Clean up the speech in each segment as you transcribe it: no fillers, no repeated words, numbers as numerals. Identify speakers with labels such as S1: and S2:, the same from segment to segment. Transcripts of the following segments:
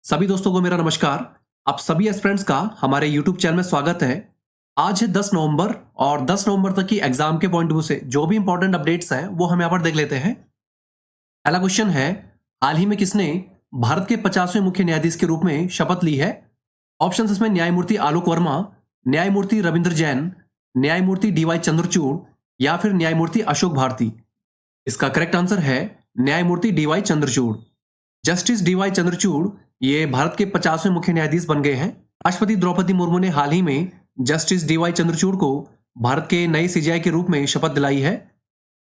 S1: सभी दोस्तों को मेरा नमस्कार। आप सभी एस्पिरेंट्स का हमारे YouTube चैनल में स्वागत है। आज है 10 नवंबर और 10 नवंबर तक की एग्जाम के पॉइंट ऑफ व्यू से जो भी इंपॉर्टेंट अपडेट्स हैं वो हम यहाँ पर देख लेते हैं। पहला क्वेश्चन है, हाल ही में किसने भारत के 50वें मुख्य न्यायाधीश के रूप में शपथ ली है? ऑप्शन इसमें न्यायमूर्ति आलोक वर्मा, न्यायमूर्ति रविंद्र जैन, न्यायमूर्ति DY चंद्रचूड़ या फिर न्यायमूर्ति अशोक भारती। इसका करेक्ट आंसर है न्यायमूर्ति DY Chandrachud. Justice DY Chandrachud ये भारत के 50वें मुख्य न्यायाधीश बन गए हैं। राष्ट्रपति द्रौपदी मुर्मू ने हाल ही में जस्टिस DY चंद्रचूड़ को भारत के नए CJI के रूप में शपथ दिलाई है।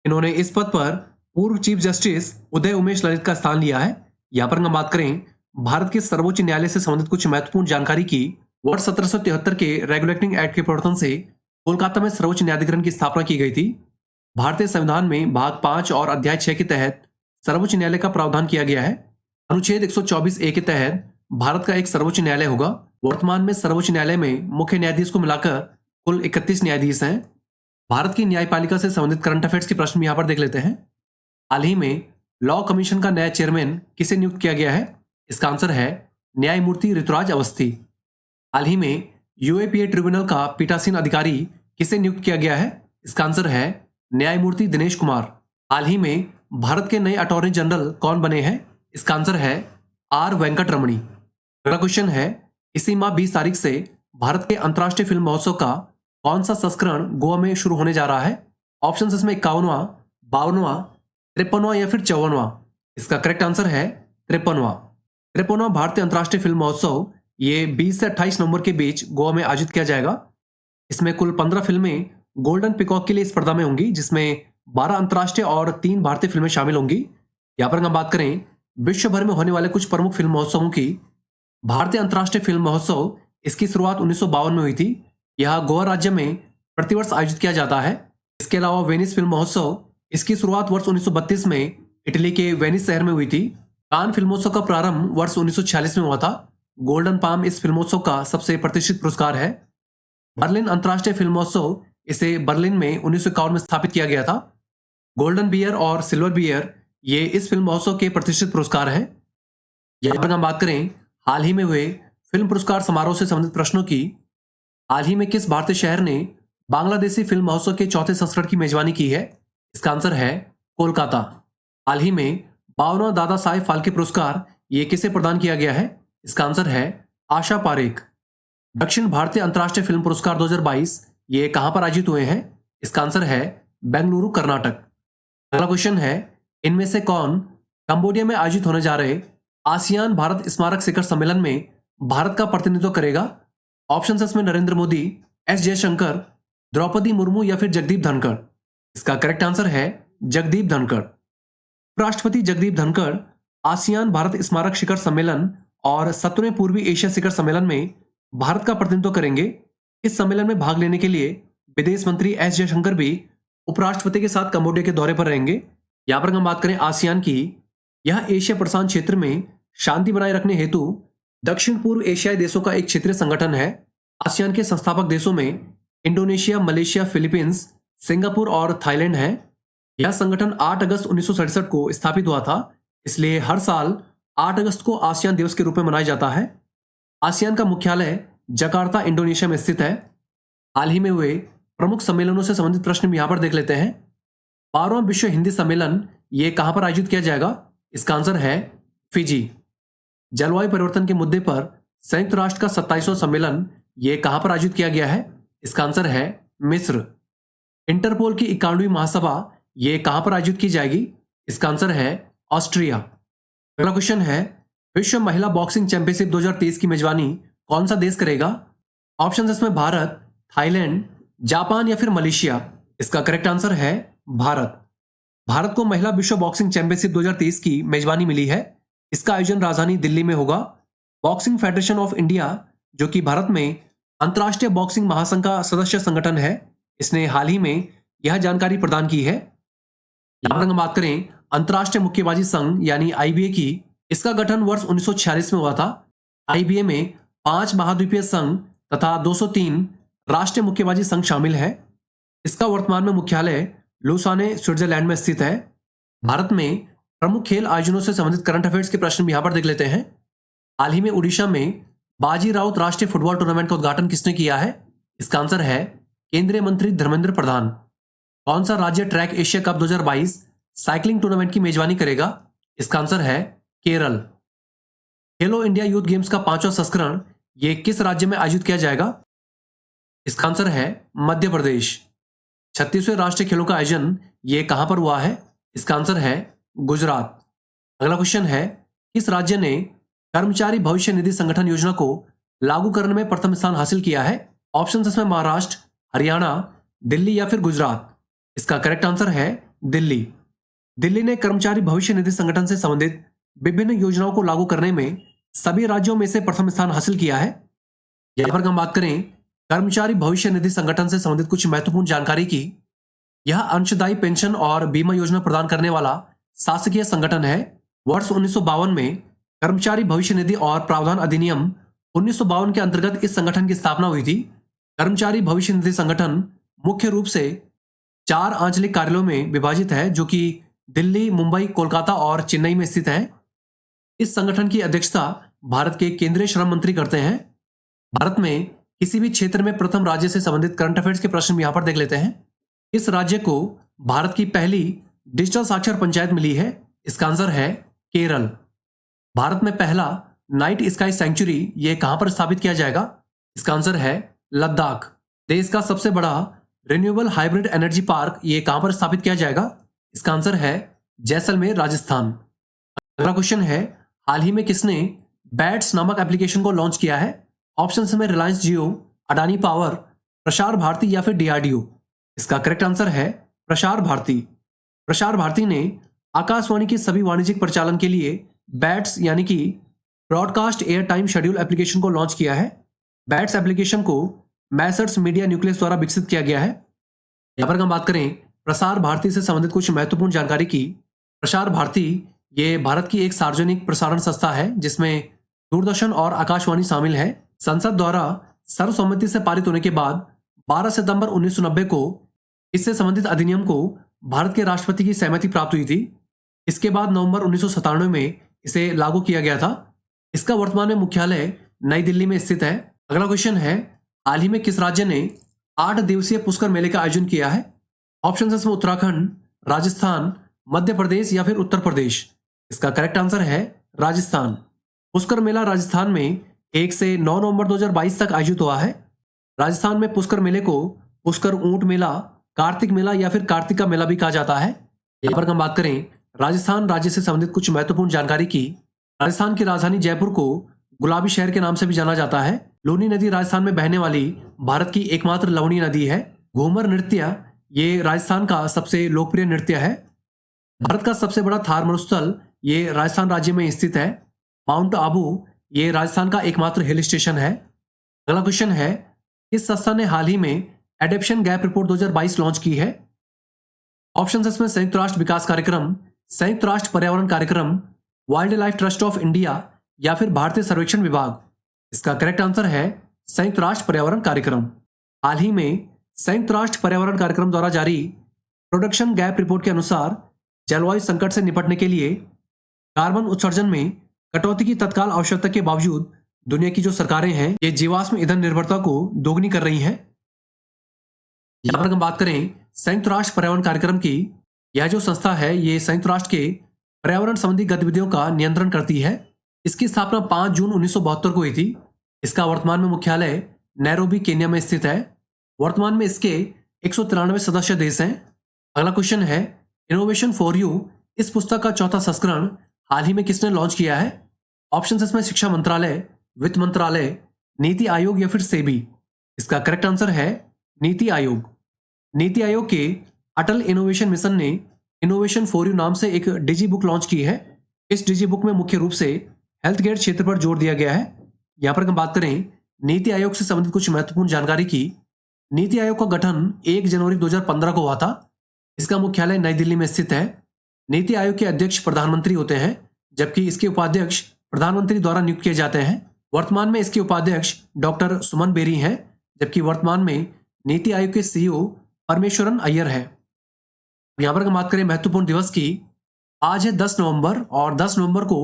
S1: इन्होंने इस पद पर पूर्व चीफ जस्टिस उदय उमेश ललित का स्थान लिया है। यहाँ पर हम बात करें भारत के सर्वोच्च न्यायालय से संबंधित कुछ महत्वपूर्ण जानकारी की। वर्ष 1773 के रेगुलेटिंग एक्ट के प्रवर्तन से कोलकाता में सर्वोच्च न्यायाधिकरण की स्थापना की गई थी। भारतीय संविधान में भाग 5 और अध्याय 6 के तहत सर्वोच्च न्यायालय का प्रावधान किया गया है। अनुच्छेद 124A के तहत भारत का एक सर्वोच्च न्यायालय होगा। वर्तमान में सर्वोच्च न्यायालय में मुख्य न्यायाधीश को मिलाकर कुल 31 न्यायाधीश हैं। भारत की न्यायपालिका से संबंधित करंट अफेयर्स के प्रश्न यहाँ पर देख लेते हैं। हाल ही में लॉ कमीशन का नया चेयरमैन किसे नियुक्त किया गया है? इसका आंसर है न्यायमूर्ति ऋतुराज अवस्थी। हाल ही में UAPA ट्रिब्यूनल का पीठासीन अधिकारी किसे नियुक्त किया गया है? इसका आंसर है न्यायमूर्ति दिनेश कुमार। हाल ही में भारत के नए अटॉर्नी जनरल कौन बने हैं? इसका आंसर है R वेंकट रमणी। अगला क्वेश्चन है, इसी माह 20 तारीख से भारत के अंतर्राष्ट्रीय फिल्म महोत्सव का कौन सा संस्करण गोवा में शुरू होने जा रहा है? ऑप्शन इसमें 51वां, 52वां, 53वां या फिर 54वां। इसका करेक्ट आंसर है 53वां। 53वां भारतीय अंतर्राष्ट्रीय फिल्म महोत्सव ये 20 से 28 नवंबर के बीच गोवा में आयोजित किया जाएगा। इसमें कुल 15 फिल्में गोल्डन पिकॉक के लिए स्पर्धा में होंगी, जिसमें 12 अंतर्राष्ट्रीय और 3 भारतीय फिल्में शामिल होंगी। यहाँ पर हम बात करें विश्व भर में होने वाले कुछ प्रमुख फिल्म महोत्सवों की। भारतीय अंतर्राष्ट्रीय फिल्म महोत्सव इसकी शुरुआत 1952 में हुई थी। यह गोवा राज्य में प्रतिवर्ष आयोजित किया जाता है। इसके अलावा वेनिस फिल्म महोत्सव इसकी शुरुआत वर्ष 1932 में इटली के वेनिस शहर में हुई थी। कान फिल्मोत्सव का प्रारंभ वर्ष 1946 में हुआ था। गोल्डन पाम इस फिल्मोत्सव का सबसे प्रतिष्ठित पुरस्कार है। बर्लिन अंतर्राष्ट्रीय फिल्म महोत्सव इसे बर्लिन में 1951 में स्थापित किया गया था। गोल्डन बियर और सिल्वर बियर ये इस फिल्म महोत्सव के प्रतिष्ठित पुरस्कार हैं। यहाँ पर हम बात करें हाल ही में हुए फिल्म पुरस्कार समारोह से संबंधित प्रश्नों की। हाल ही में किस भारतीय शहर ने बांग्लादेशी फिल्म महोत्सव के चौथे संस्करण की मेजबानी की है? इसका आंसर है कोलकाता। हाल ही में 52वां दादा साहेब फाल्के पुरस्कार ये किसे प्रदान किया गया है? इसका आंसर है आशा पारेख। दक्षिण भारतीय अंतर्राष्ट्रीय फिल्म पुरस्कार 2022 ये कहां पर आयोजित हुए हैं? इसका आंसर है बेंगलुरु, कर्नाटक। अगला क्वेश्चन है, इनमें से कौन कंबोडिया में आयोजित होने जा रहे आसियान भारत स्मारक शिखर सम्मेलन में भारत का प्रतिनिधित्व करेगा? ऑप्शन इसमें नरेंद्र मोदी, S जयशंकर, द्रौपदी मुर्मू या फिर जगदीप धनखड़। इसका करेक्ट आंसर है जगदीप धनखड़। उपराष्ट्रपति जगदीप धनखड़ आसियान भारत स्मारक शिखर सम्मेलन और 17वें पूर्वी एशिया शिखर सम्मेलन में भारत का प्रतिनिधित्व करेंगे। इस सम्मेलन में भाग लेने के लिए विदेश मंत्री S जयशंकर भी उपराष्ट्रपति के साथ कंबोडिया के दौरे पर रहेंगे। यहाँ पर हम बात करें आसियान की, यह एशिया प्रशांत क्षेत्र में शांति बनाए रखने हेतु दक्षिण पूर्व एशियाई देशों का एक क्षेत्रीय संगठन है। आसियान के संस्थापक देशों में इंडोनेशिया, मलेशिया, फिलीपींस, सिंगापुर और थाईलैंड है। यह संगठन 8 अगस्त 1967 को स्थापित हुआ था, इसलिए हर साल 8 अगस्त को आसियान दिवस के रूप में मनाया जाता है। आसियान का मुख्यालय जकार्ता, इंडोनेशिया में स्थित है। हाल ही में हुए प्रमुख सम्मेलनों से संबंधित प्रश्न यहाँ पर देख लेते हैं। 12वां विश्व हिंदी सम्मेलन ये कहां पर आयोजित किया जाएगा? इसका आंसर है फिजी। जलवायु परिवर्तन के मुद्दे पर संयुक्त राष्ट्र का 27वां सम्मेलन ये कहां पर आयोजित किया गया है? इसका आंसर है मिस्र। इंटरपोल की 91वीं महासभा ये कहां पर आयोजित की जाएगी? इसका आंसर है ऑस्ट्रिया। अगला क्वेश्चन है, विश्व महिला बॉक्सिंग चैंपियनशिप 2023 की मेजबानी कौन सा देश करेगा? ऑप्शन इसमें भारत, थाईलैंड, जापान या फिर मलेशिया। इसका करेक्ट आंसर है भारत। भारत को महिला विश्व बॉक्सिंग चैंपियनशिप 2023 की मेजबानी मिली है। इसका आयोजन राजधानी दिल्ली में होगा। बॉक्सिंग फेडरेशन ऑफ इंडिया जो कि भारत में अंतर्राष्ट्रीय बॉक्सिंग महासंघ का सदस्य संगठन है, इसने हाल ही में यह जानकारी प्रदान की है। यहां पर हम बात करें अंतर्राष्ट्रीय मुक्केबाजी संघ यानी IBA की, इसका गठन वर्ष 1946 में हुआ था। IBA में 5 महाद्वीपीय संघ तथा 203 राष्ट्रीय मुक्केबाजी संघ शामिल है। इसका वर्तमान में मुख्यालय लुसाने, स्विट्जरलैंड में स्थित है। भारत में प्रमुख खेल आयोजनों से संबंधित करंट अफेयर्स के प्रश्न भी यहां पर देख लेते हैं। हाल ही में उड़ीसा में बाजी राउत राष्ट्रीय फुटबॉल टूर्नामेंट का उद्घाटन किसने किया है? इसका आंसर है केंद्रीय मंत्री धर्मेंद्र प्रधान। कौन सा राज्य track Asia cup 2022 cycling tournament की मेजबानी करेगा? इसका आंसर है केरल। खेलो इंडिया यूथ गेम्स का 5वां संस्करण ये किस राज्य में आयोजित किया जाएगा? इसका आंसर है मध्य प्रदेश। 36वें राष्ट्रीय खेलों का आयोजन ये कहां पर हुआ है? इसका आंसर है गुजरात। अगला क्वेश्चन है, किस राज्य ने कर्मचारी भविष्य निधि संगठन योजना को लागू करने में प्रथम स्थान हासिल किया है? ऑप्शन इसमें महाराष्ट्र, हरियाणा, दिल्ली या फिर गुजरात। इसका करेक्ट आंसर है दिल्ली। दिल्ली ने कर्मचारी भविष्य निधि संगठन से संबंधित विभिन्न योजनाओं को लागू करने में सभी राज्यों में से प्रथम स्थान हासिल किया है। यहां पर हम बात करें कर्मचारी भविष्य निधि संगठन से संबंधित कुछ महत्वपूर्ण जानकारी की। यह अंशदायी पेंशन और बीमा योजना प्रदान करने वाला शासकीय संगठन है। वर्ष 1952 में कर्मचारी भविष्य निधि और प्रावधान अधिनियम 1952 के अंतर्गत इस संगठन की स्थापना हुई थी। कर्मचारी भविष्य निधि संगठन मुख्य रूप से 4 आंचलिक कार्यालयों में विभाजित है, जो कि दिल्ली, मुंबई, कोलकाता और चेन्नई में स्थित है। इस संगठन की अध्यक्षता भारत के केंद्रीय श्रम मंत्री करते हैं। भारत में किसी भी क्षेत्र में प्रथम राज्य से संबंधित करंट अफेयर्स के प्रश्न भी यहां पर देख लेते हैं। इस राज्य को भारत की पहली डिजिटल साक्षर पंचायत मिली है। इसका आंसर है केरल। भारत में पहला नाइट स्काई सेंचुरी ये कहां पर स्थापित किया जाएगा? इसका आंसर है लद्दाख। देश का सबसे बड़ा रिन्यूएबल हाइब्रिड एनर्जी पार्क ये कहां पर स्थापित किया जाएगा? इसका आंसर है जैसलमेर, राजस्थान। अगला क्वेश्चन है, हाल ही में किसने बैट्स नामक एप्लीकेशन को लॉन्च किया है? ऑप्शन में रिलायंस जियो, अडानी पावर, प्रसार भारती या फिर डीआरडीओ। इसका करेक्ट आंसर है प्रसार भारती। प्रसार भारती ने आकाशवाणी के सभी वाणिज्यिक प्रचालन के लिए बैट्स यानी कि broadcast air time schedule application को लॉन्च किया है। बैट्स एप्लीकेशन को मैसर्स मीडिया न्यूक्लियस द्वारा विकसित किया गया है। यहां पर हम बात करें प्रसार भारती से संबंधित कुछ महत्वपूर्ण जानकारी की। प्रसार भारती ये भारत की एक सार्वजनिक प्रसारण संस्था है जिसमें दूरदर्शन और आकाशवाणी शामिल है। संसद द्वारा सर्वसम्मति से पारित होने के बाद 12 सितंबर 1990 को इससे संबंधित अधिनियम को भारत के राष्ट्रपति की सहमति प्राप्त हुई थी। इसके बाद नवंबर 1997 में इसे लागू किया गया था। इसका वर्तमान में मुख्यालय नई दिल्ली में स्थित है। अगला क्वेश्चन है, हाल ही में किस राज्य ने 8 दिवसीय पुष्कर मेले का आयोजन किया है? ऑप्शन इसमें उत्तराखंड, राजस्थान, मध्य प्रदेश या फिर उत्तर प्रदेश। इसका करेक्ट आंसर है राजस्थान। पुष्कर मेला राजस्थान में 1 से 9 नवंबर 2022 तक आयोजित हुआ है। राजस्थान में पुष्कर मेले को पुष्कर ऊंट मेला, कार्तिक मेला या फिर कार्तिका मेला भी कहा जाता है। यहाँ पर हम बात करें राजस्थान राज्य से संबंधित कुछ महत्वपूर्ण जानकारी की। राजस्थान की राजधानी जयपुर को गुलाबी शहर के नाम से भी जाना जाता है। लूनी नदी राजस्थान में बहने वाली भारत की एकमात्र लवणीय नदी है। घूमर नृत्य ये राजस्थान का सबसे लोकप्रिय नृत्य है। भारत का सबसे बड़ा थार मरुस्थल ये राजस्थान राज्य में स्थित है। माउंट आबू ये राजस्थान का एकमात्र हिल स्टेशन है। अगला क्वेश्चन है, किस संस्था ने हाल ही में एडेप्शन गैप रिपोर्ट 2022 लॉन्च की है? ऑप्शन इसमें संयुक्त राष्ट्र विकास कार्यक्रम, संयुक्त राष्ट्र पर्यावरण कार्यक्रम, wild life trust of India या फिर भारतीय सर्वेक्षण विभाग। इसका करेक्ट आंसर है संयुक्त राष्ट्र पर्यावरण कार्यक्रम। हाल ही में संयुक्त राष्ट्र पर्यावरण कार्यक्रम द्वारा जारी प्रोडक्शन गैप रिपोर्ट के अनुसार जलवायु संकट से निपटने के लिए कार्बन उत्सर्जन में कटौती की तत्काल आवश्यकता के बावजूद दुनिया की जो सरकारें हैं ये जीवाश्म ईंधन निर्भरता को दोगुनी कर रही हैं। यहां पर हम बात करें संयुक्त राष्ट्र पर्यावरण कार्यक्रम की। यह जो संस्था है ये संयुक्त राष्ट्र के पर्यावरण संबंधी गतिविधियों का नियंत्रण करती है। इसकी स्थापना 5 जून 1972 को हुई थी। इसका वर्तमान में मुख्यालय नैरोबी, केन्या में स्थित है। वर्तमान में इसके 193 सदस्य देश हैं। अगला क्वेश्चन है, इनोवेशन फॉर यू इस पुस्तक का 4था संस्करण हाल ही में किसने लॉन्च किया है? ऑप्शन इसमें शिक्षा मंत्रालय, वित्त मंत्रालय, नीति आयोग या फिर सेबी। इसका करेक्ट आंसर है नीति आयोग। नीति आयोग के अटल इनोवेशन मिशन ने इनोवेशन फॉर यू नाम से एक डिजी बुक लॉन्च की है। इस डिजी बुक में मुख्य रूप से हेल्थ केयर क्षेत्र पर जोर दिया गया है। यहां पर हम बात करें नीति आयोग से संबंधित कुछ महत्वपूर्ण जानकारी की। नीति आयोग का गठन 1 जनवरी 2015 को हुआ था। इसका मुख्यालय नई दिल्ली में स्थित है। नीति आयोग के अध्यक्ष प्रधानमंत्री होते हैं, जबकि इसके उपाध्यक्ष प्रधानमंत्री द्वारा नियुक्त किए जाते हैं। वर्तमान में इसके उपाध्यक्ष डॉक्टर सुमन बेरी हैं, जबकि वर्तमान में नीति आयोग के सीईओ परमेश्वरन अय्यर है। यहां पर हम बात करें महत्वपूर्ण दिवस की। आज है 10 नवंबर और 10 नवंबर को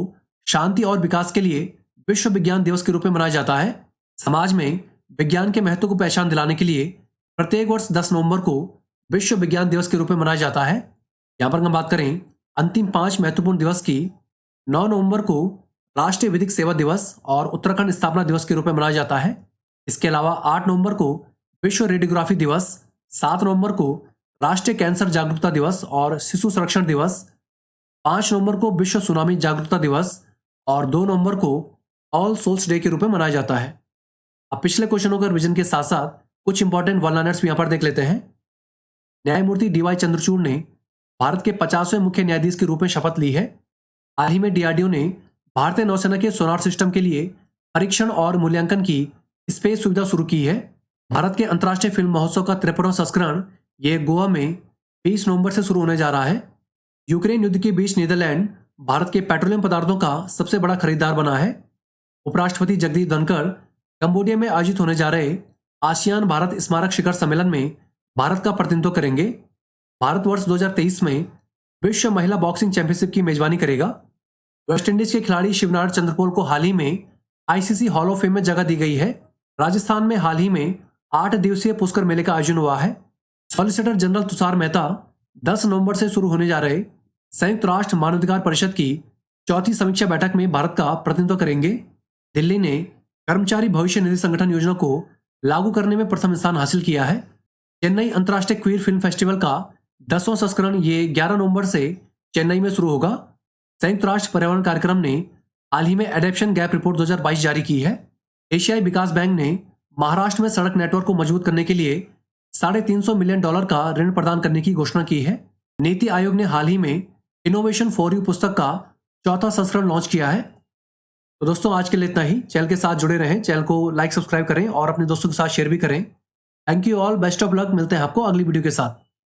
S1: शांति और विकास के लिए विश्व विज्ञान दिवस के रूप में मनाया जाता है। समाज में विज्ञान के महत्व को पहचान दिलाने के लिए प्रत्येक वर्ष 10 नवंबर को विश्व विज्ञान दिवस के रूप में मनाया जाता है। यहाँ पर हम बात करें अंतिम 5 महत्वपूर्ण दिवस की, 9 नवंबर को राष्ट्रीय विधिक सेवा दिवस और उत्तराखंड स्थापना दिवस के रूप में मनाया जाता है। इसके अलावा 8 नवंबर को विश्व रेडियोग्राफी दिवस, 7 नवंबर को राष्ट्रीय कैंसर जागरूकता दिवस और शिशु संरक्षण दिवस, 5 नवंबर को विश्व सुनामी जागरूकता दिवस और 2 नवंबर को ऑल सोल्स डे के रूप में मनाया जाता है। अब पिछले क्वेश्चनों का रिवीजन के साथ साथ कुछ इंपॉर्टेंट वन लाइनर्स भी यहाँ पर देख लेते हैं। न्यायमूर्ति DY चंद्रचूड़ ने भारत के 50वें मुख्य न्यायाधीश के रूप में शपथ ली है। हाल ही में DRDO ने भारतीय नौसेना के सोनार सिस्टम के लिए परीक्षण और मूल्यांकन की स्पेस सुविधा शुरू की है। भारत के अंतर्राष्ट्रीय फिल्म महोत्सव का 53वां संस्करण ये गोवा में 20 नवंबर से शुरू होने जा रहा है। यूक्रेन युद्ध के बीच नीदरलैंड भारत के पेट्रोलियम पदार्थों का सबसे बड़ा खरीदार बना है। उपराष्ट्रपति जगदीप धनखड़ कंबोडिया में आयोजित होने जा रहे आसियान भारत स्मारक शिखर सम्मेलन में भारत का प्रतिनिधित्व करेंगे। भारत वर्ष 2023 में विश्व महिला बॉक्सिंग चैंपियनशिप की मेजबानी करेगा। वेस्टइंडीज के खिलाड़ी शिवनारायण चंद्रपोल को हाल ही में ICC हॉल ऑफ फेम में जगह दी गई है। राजस्थान में हाल ही में 8 दिवसीय पुष्कर मेले का आयोजन हुआ है। सॉलिसिटर जनरल तुषार मेहता 10 नवंबर से शुरू होने जा रहे संयुक्त राष्ट्र मानवाधिकार परिषद की 4थी समीक्षा बैठक में भारत का प्रतिनिधित्व करेंगे। दिल्ली ने कर्मचारी भविष्य निधि संगठन योजना को लागू करने में प्रथम स्थान हासिल किया है। चेन्नई अंतर्राष्ट्रीय क्वीर फिल्म फेस्टिवल का 10वां संस्करण ये 11 नवंबर से चेन्नई में शुरू होगा। संयुक्त राष्ट्र पर्यावरण कार्यक्रम ने हाल ही में एडेप्शन गैप रिपोर्ट 2022 जारी की है। एशियाई विकास बैंक ने महाराष्ट्र में सड़क नेटवर्क को मजबूत करने के लिए $350 मिलियन का ऋण प्रदान करने की घोषणा की है। नीति आयोग ने हाल ही में इनोवेशन फॉर यू पुस्तक का 4था संस्करण लॉन्च किया है। तो दोस्तों आज के लिए इतना ही। चैनल के साथ जुड़े रहें, चैनल को लाइक सब्सक्राइब करें और अपने दोस्तों के साथ शेयर भी करें। Thank you all, best of luck. मिलते हैं आपको अगली वीडियो के साथ।